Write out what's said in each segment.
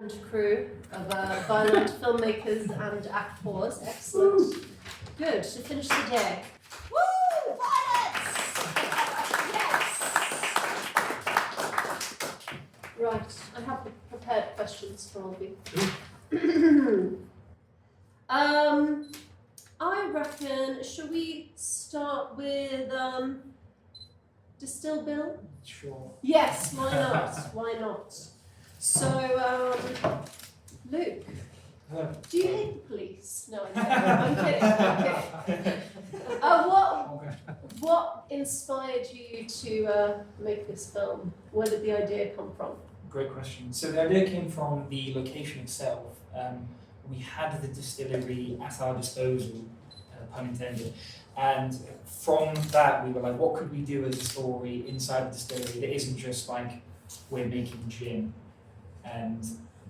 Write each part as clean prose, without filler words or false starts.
and crew of violent filmmakers and actors. Excellent. Good, to finish the day. Woo! Violence! Yes! Right, I have prepared questions for all of you. I reckon, shall we start with Distill Bill? Sure. Yes, why not? Why not? So, Luke, do you hate the police? No, I'm kidding. I'm kidding. What inspired you to make this film? Where did the idea come from? Great question. So the idea came from the location itself. We had the distillery at our disposal, pun intended, and from that we were like, what could we do as a story inside the distillery that isn't just like we're making gin? And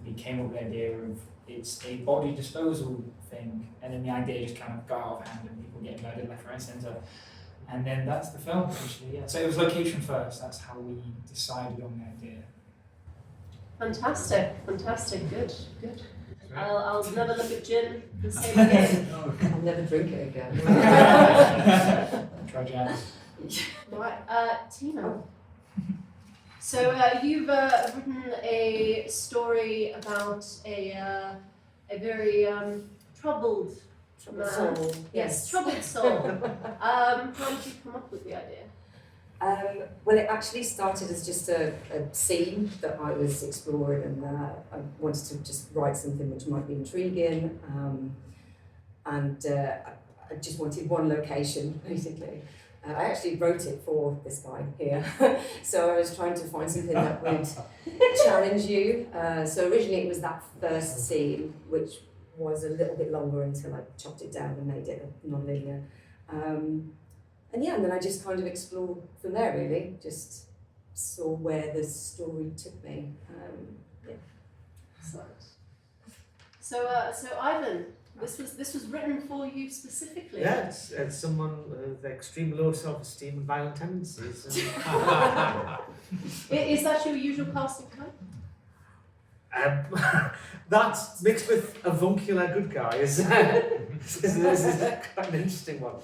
we came up with the idea of it's a body disposal thing, and then the idea just kind of got out of hand and people getting murdered left, right, and centre. And then that's the film, actually. Yeah. So it was location first. That's how we decided on the idea. Fantastic, good. I'll never look at gin the same again. I'll never drink it again. Try jazz. Right, Tina. So you've written a story about a very troubled man. Soul. Yes, troubled soul. How did you come up with the idea? Well, it actually started as just a scene that I was exploring, and I wanted to just write something which might be intriguing, and I just wanted one location, basically. I actually wrote it for this guy here, so I was trying to find something that would challenge you. So originally it was that first scene, which was a little bit longer until I chopped it down and made it non-linear. And then I just kind of explored from there, really. Just saw where the story took me. Excellent. So Ivan, this was written for you specifically. Yes, as someone with extreme low self-esteem and violent tendencies. Is that your usual casting type? That's mixed with avuncular good guy is quite an interesting one.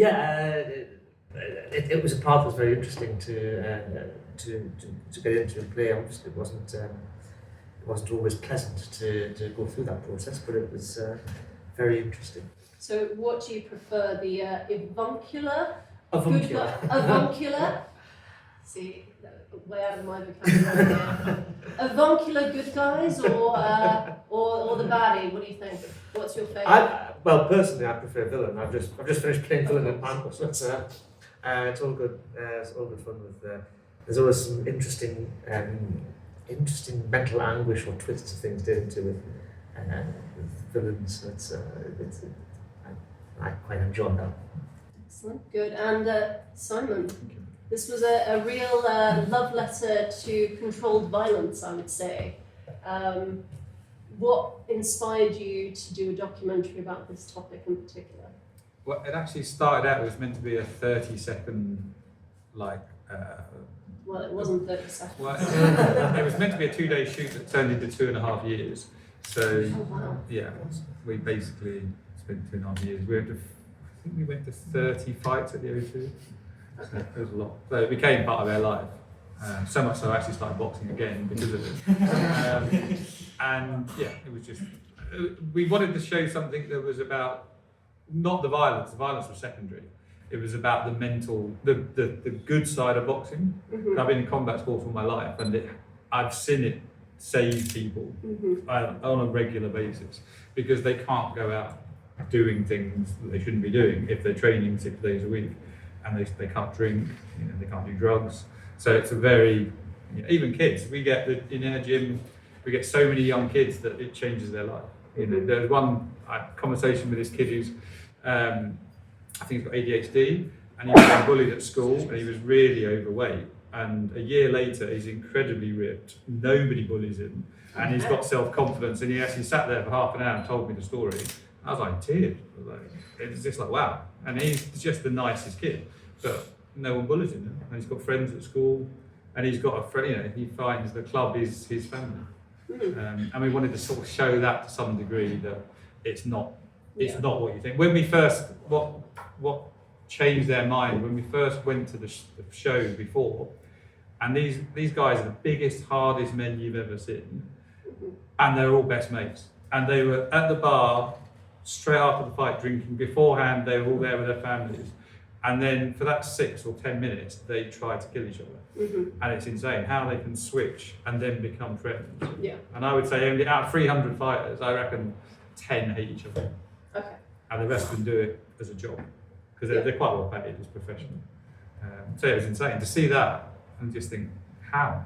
It was a part that was very interesting to get into and play. Obviously, it wasn't always pleasant to go through that process, but it was very interesting. So, what do you prefer, the avuncular? Avuncular. Avuncular. See, way out of my vocabulary there. Avuncular good guys or the baddie? What do you think? What's your favourite? Well, personally, I prefer villain. I've just finished playing villain in Panko, so it's all good. It's all good fun. There's always some interesting mental anguish or twists of things to into with villains. So I quite enjoy that. Excellent, good. And Simon, this was a real love letter to controlled violence, I would say. What inspired you to do a documentary about this topic in particular? Well, it actually started out, it was meant to be a 30-second, Well, it wasn't 30 seconds. Well, it was meant to be a 2-day shoot that turned into 2.5 years. So, yeah, we basically spent 2.5 years. I think we went to 30 fights at the O2. So it was a lot. So it became part of their life. So much so I actually started boxing again because of it. And yeah, it was just, we wanted to show something that was about, not the violence was secondary. It was about the mental, the good side of boxing. Mm-hmm. I've been in combat sport for my life, and I've seen it save people on a regular basis because they can't go out doing things that they shouldn't be doing if they're training 6 days a week, and they can't drink, they can't do drugs. So it's a very, even kids, we get in our gym, we get so many young kids that it changes their life. There was one conversation with this kid who's, I think he's got ADHD, and he was being bullied at school, and he was really overweight. And a year later, he's incredibly ripped. Nobody bullies him, and he's got self-confidence. And he actually sat there for half an hour and told me the story. I was like teared. It was just like wow. And he's just the nicest kid, but no one bullies him. And he's got friends at school. and he's got a friend. He finds the club is his family, and we wanted to sort of show that to some degree that it's not what you think. When we first what changed their mind when we first went to the show before, and these guys are the biggest, hardest men you've ever seen, and they're all best mates, and they were at the bar straight after the fight drinking. Beforehand they were all there with their families, and then for that 6 or 10 minutes they try to kill each other, and it's insane how they can switch and then become friends. And I would say only out of 300 fighters, I reckon 10 hate each other, and the rest can do it as a job because they're quite well paid as professionals. So it was insane to see that and just think how,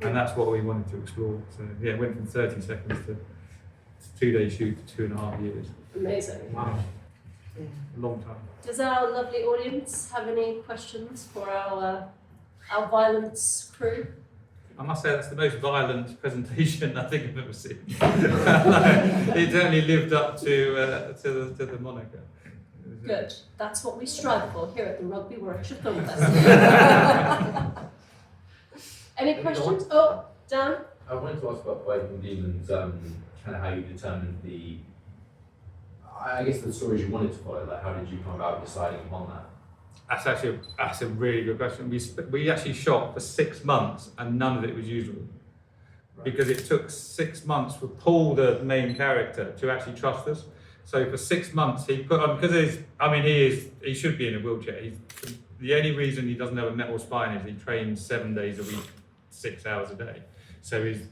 and that's what we wanted to explore. So it went from 30 seconds to 2-day shoot to 2.5 years. Amazing. Wow. A long time. Does our lovely audience have any questions for our violence crew? I must say that's the most violent presentation I think I've ever seen. It certainly lived up to the moniker. Good. That's what we strive for here at the Rugby Workshop Film Festival. Any questions? Oh, Dan? I wanted to ask about Quayle and Demons, kind of how you determined I guess the stories you wanted to follow, like how did you come about deciding upon that? That's a really good question. We actually shot for 6 months and none of it was usable. Right. Because it took 6 months for Paul, the main character, to actually trust us. So for 6 months he put on, because he should be in a wheelchair. The only reason he doesn't have a metal spine is he trains 7 days a week, 6 hours a day. So his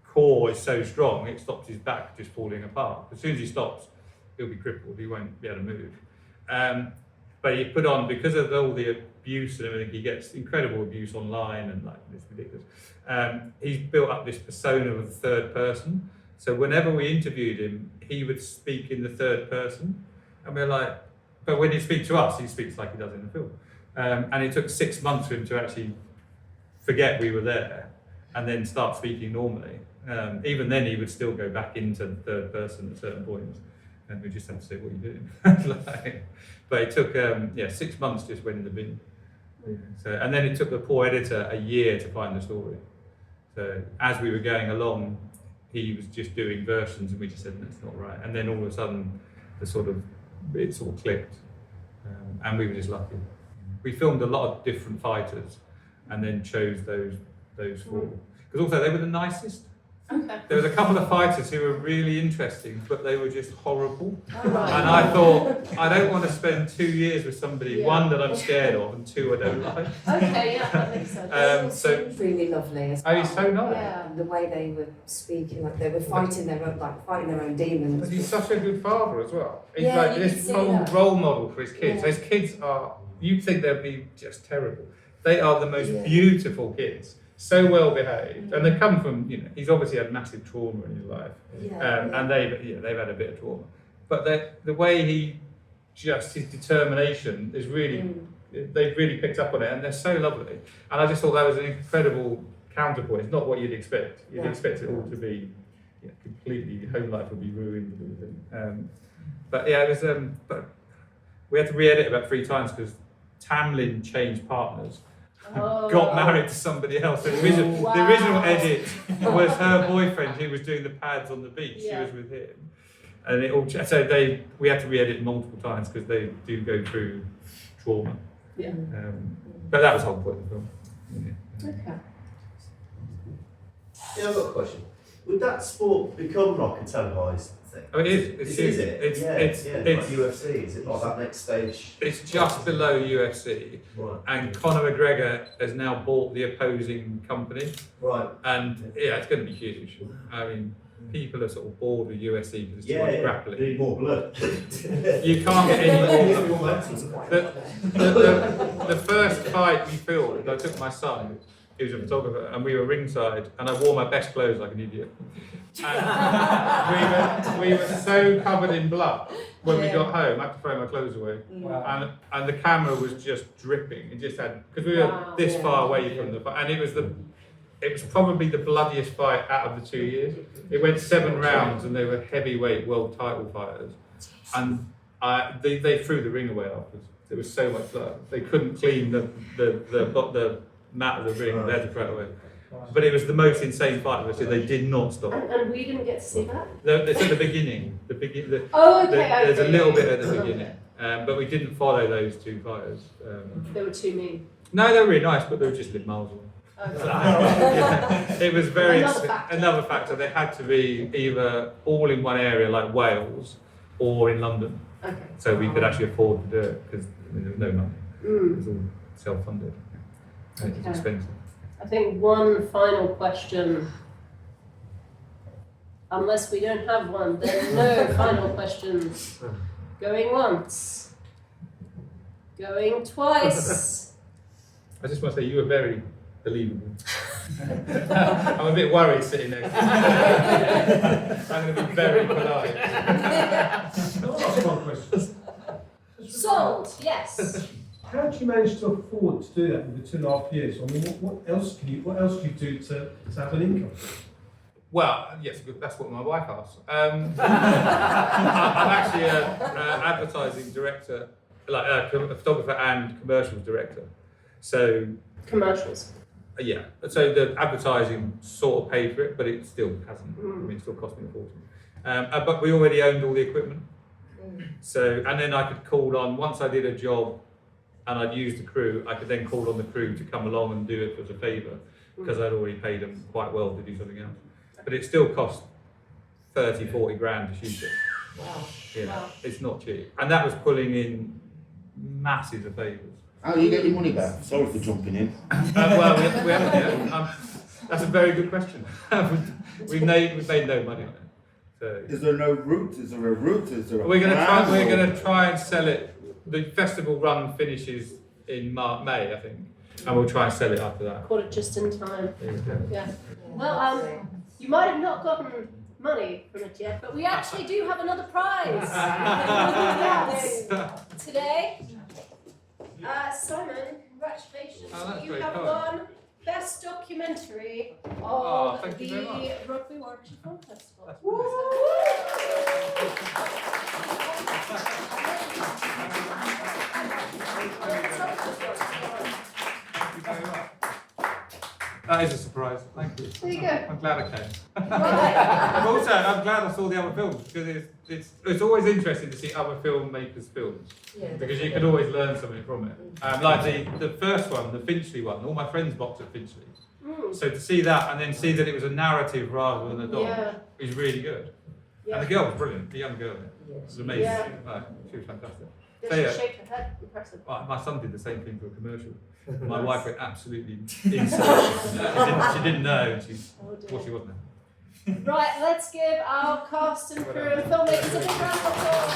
core is so strong, it stops his back just falling apart. As soon as he stops, he'll be crippled, he won't be able to move. But he put on, because of all the abuse and everything, he gets incredible abuse online and like, it's ridiculous. He's built up this persona of the third person. So whenever we interviewed him, he would speak in the third person. And we're like, but when he speaks to us, he speaks like he does in the film. And it took 6 months for him to actually forget we were there and then start speaking normally. Even then he would still go back into the third person at certain points. And we just had to say, what are you doing? But it took 6 months just went in the bin. So, and then it took the poor editor a year to find the story. So as we were going along, he was just doing versions and we just said, that's not right. And then all of a sudden, it sort of clicked. And we were just lucky. We filmed a lot of different fighters and then chose those 4. Because also they were the nicest. Okay. There was a couple of fighters who were really interesting, but they were just horrible. All right. And I thought, I don't want to spend 2 years with somebody, one, that I'm scared of, and 2, I don't like. Okay, yeah, that makes sense. It seemed really lovely as well. Oh, he's so nice. Yeah. And the way they were speaking, like they were fighting their own demons. But he's such a good father as well. He's Yeah, like you this can see that. role model for his kids. Yeah. His kids are, you'd think they'd be just terrible. They are the most Yeah. beautiful kids. So well behaved, and they come from, he's obviously had massive trauma in his life, and they've had a bit of trauma. But the way his determination is really, they've really picked up on it, and they're so lovely. And I just thought that was an incredible counterpoint. It's not what you'd expect. You'd expect it all to be completely, home life would be ruined. But yeah, it was. But we had to re-edit about 3 times because Tamlin changed partners. Got married to somebody else. The original edit was her boyfriend who was doing the pads on the beach. She was with him, and it all. So we had to re-edit multiple times because they do go through trauma. Yeah. But that was the whole point of the film. Yeah. Okay. Yeah, I've got a question. Would that sport become like a televised thing? Oh, it is. It's Is it? It's like UFC. Is it like that next stage? It's just below UFC, Right. and Conor McGregor has now bought the opposing company, Right. and it's going to be huge. I mean, people are sort of bored with UFC because it's too much grappling. Need more blood. You can't get any more. The first fight we filmed, I took my son, he was a photographer, and we were ringside, and I wore my best clothes like an idiot. And we were so covered in blood when we got home. I had to throw my clothes away, Wow. and the camera was just dripping. It just had, because we were this far away from the fight, and it was probably the bloodiest fight out of the 2 years. It went 7 rounds, and they were heavyweight world title fighters, and they threw the ring away afterwards. There was so much blood. They couldn't clean the mat of the ring, they had to throw it away. But it was the most insane fight of it, so they did not stop. And we didn't get to see that? It's at the beginning. Oh, okay. There's a okay. little bit at the beginning, but we didn't follow those two fighters. They were too mean. No, they were really nice, but they were just live miles away. Okay. Yeah, it was very Another factor. factor. They had to be either all in one area like Wales or in London, Okay. so we could actually afford to do it because there was no money. It was all self-funded. And it was Okay. expensive. I think one final question. Unless we don't have one, then no final questions. Going once. Going twice. I just want to say you were very believable. I'm a bit worried sitting next to you. I'm going to be very polite. That's one question. Sold, yes. How do you manage to afford to do that with the 2.5 years? I mean, what else do you do to have an income? Well, yes, that's what my wife asked. I'm actually an advertising director, like a photographer and commercials director. So Commercials. yeah, so the advertising sort of paid for it, but it still hasn't. I mean, it still cost me a fortune. But we already owned all the equipment. So, and then I could call on, once I did a job and I'd used the crew, I could then call on the crew to come along and do it as a favour, because I'd already paid them quite well to do something else. But it still cost 30, 40 grand to shoot it. Wow. Yeah, Wow. it's not cheap. And that was pulling in masses of favours. How do you get your money back? Sorry for jumping in. Well, we haven't yet. That's a very good question. we've made no money on it. So Is there no route? Is there a route? Is there a we're going plan? to try and sell it. The festival run finishes in May, I think, and we'll try and sell it after that. Caught it just in time. There you go. Yeah. Well, you might have not gotten money from it yet, but we actually do have another prize today. Simon, congratulations. Oh, that's You very have kind. won Best Documentary Oh, of thank you very much. the Rugby Warwickshire Film Festival. That's Thank you very much. That is a surprise. Thank you. There you go. I'm glad I came. Right. I'm glad I saw the other films, because it's always interesting to see other filmmakers' films, Yeah, because you can always learn something from it. Like the first one, the Finchley one, all my friends boxed at Finchley. So to see that and then see that it was a narrative rather than a doc Yeah. is really good. Yeah. And the girl was brilliant, the young girl. It was amazing. Yeah. Right, she was fantastic. Yeah, So, she yeah. shaped her head. Impressive. My son did the same thing for a commercial. My wife went absolutely insane. she didn't know, and Oh dear. well, she wasn't. Right, let's give our cast and crew and filmmakers a big round of applause.